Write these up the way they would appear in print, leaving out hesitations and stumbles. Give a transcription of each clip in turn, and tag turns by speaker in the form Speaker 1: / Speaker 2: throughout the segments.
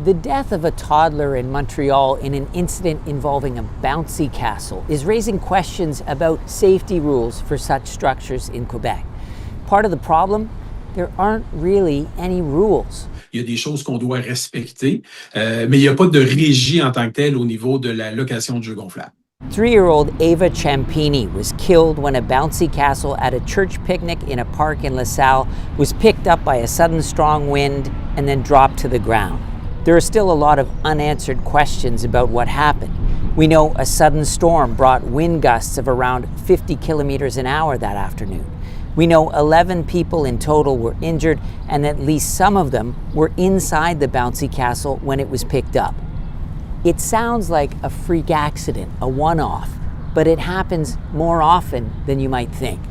Speaker 1: The death of a toddler in Montreal in an incident involving a bouncy castle is raising questions about safety rules for such structures in Quebec. Part of the problem, there aren't really any rules.
Speaker 2: Il y a des choses qu'on doit respecter, mais il n'y a pas de régie en tant que telle au niveau de la location de jeux gonflables.
Speaker 1: 3-year-old Ava Champini was killed when a bouncy castle at a church picnic in a park in LaSalle was picked up by a sudden strong wind and then dropped to the ground. There are still a lot of unanswered questions about what happened. We know a sudden storm brought wind gusts of around 50 kilometers an hour that afternoon. We know 11 people in total were injured, and at least some of them were inside the bouncy castle when it was picked up. It sounds like a freak accident, a one-off, but it happens more often than you might think.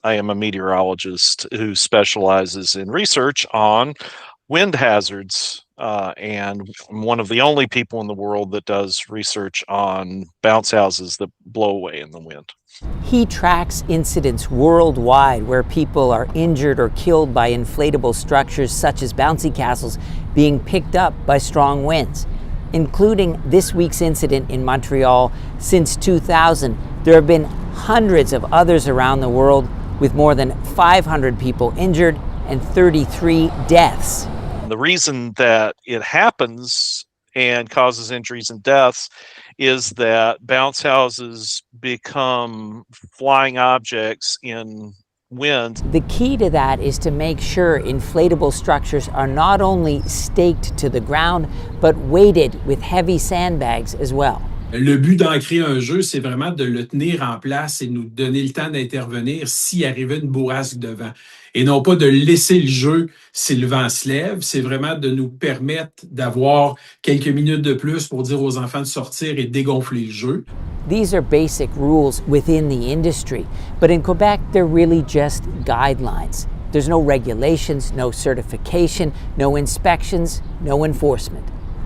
Speaker 3: I am a meteorologist who specializes in research on wind hazards, and I'm one of the only people in the world that does research on bounce houses that blow away in the wind.
Speaker 1: He tracks incidents worldwide where people are injured or killed by inflatable structures such as bouncy castles being picked up by strong winds, including this week's incident in Montreal. Since 2000, there have been hundreds of others around the world, with more than 500 people injured and 33 deaths.
Speaker 3: The reason that it happens and causes injuries and deaths is that bounce houses become flying objects in wind.
Speaker 1: The key to that is to make sure inflatable structures are not only staked to the ground, but weighted with heavy sandbags as well.
Speaker 2: Le but d'ancrer un jeu, c'est vraiment de le tenir en place et nous donner le temps d'intervenir s'il arrivait une bourrasque de vent. Et non pas de laisser le jeu si le vent se lève, c'est vraiment de nous permettre d'avoir quelques minutes de plus pour dire aux enfants de sortir et dégonfler le jeu.
Speaker 1: These are basic rules within the industry, but in Quebec, they're really just guidelines. There's no regulations, no certification, no inspections, no enforcement.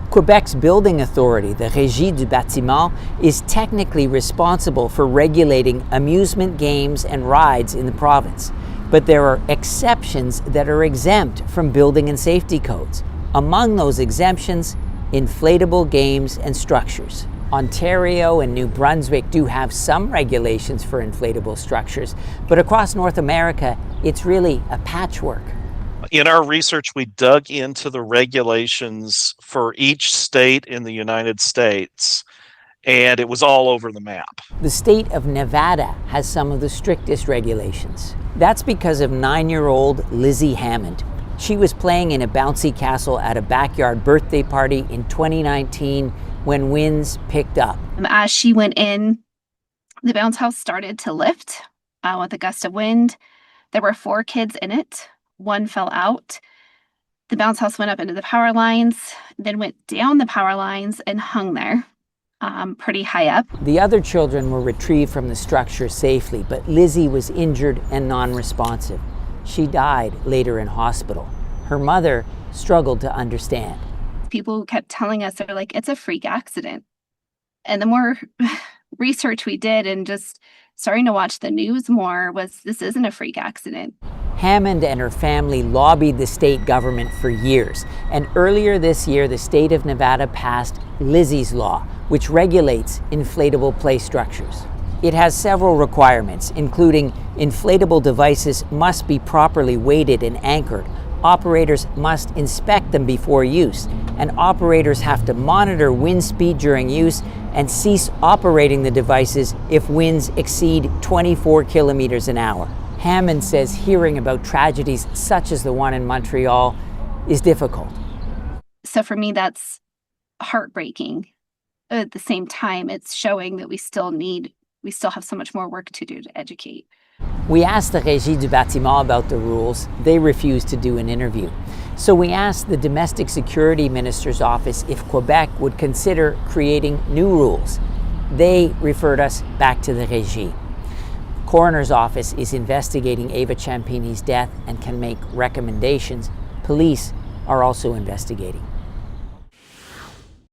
Speaker 1: Quebec's building authority, the Régie du bâtiment, is technically responsible for regulating amusement games and rides in the province. But there are exceptions that are exempt from building and safety codes. Among those exemptions, inflatable games and structures. Ontario and New Brunswick do have some regulations for inflatable structures, but across North America, it's really a patchwork.
Speaker 3: In our research, we dug into the regulations for each state in the United States, and it was all over the map.
Speaker 1: The state of Nevada has some of the strictest regulations. That's because of 9-year-old Lizzie Hammond. She was playing in a bouncy castle at a backyard birthday party in 2019 when winds picked up.
Speaker 4: As she went in, the bounce house started to lift with a gust of wind. There were 4 kids in it. 1 fell out. The bounce house went up into the power lines, then went down the power lines and hung there pretty high up.
Speaker 1: The other children were retrieved from the structure safely, but Lizzie was injured and non-responsive. She died later in hospital. Her mother struggled to understand.
Speaker 4: People kept telling us, they're like, it's a freak accident. And the more research we did and just starting to watch the news more was, this isn't a freak accident.
Speaker 1: Hammond and her family lobbied the state government for years, and earlier this year, the state of Nevada passed Lizzie's Law, which regulates inflatable play structures. It has several requirements, including inflatable devices must be properly weighted and anchored, operators must inspect them before use, and operators have to monitor wind speed during use and cease operating the devices if winds exceed 24 kilometers an hour. Hammond says hearing about tragedies such as the one in Montreal is difficult.
Speaker 4: So for me, that's heartbreaking. At the same time, it's showing that we still have so much more work to do to educate.
Speaker 1: We asked the Régie du bâtiment about the rules. They refused to do an interview. So we asked the Domestic Security Minister's office if Quebec would consider creating new rules. They referred us back to the Régie. Coroner's office is investigating Ava Champini's death and can make recommendations. Police are also investigating.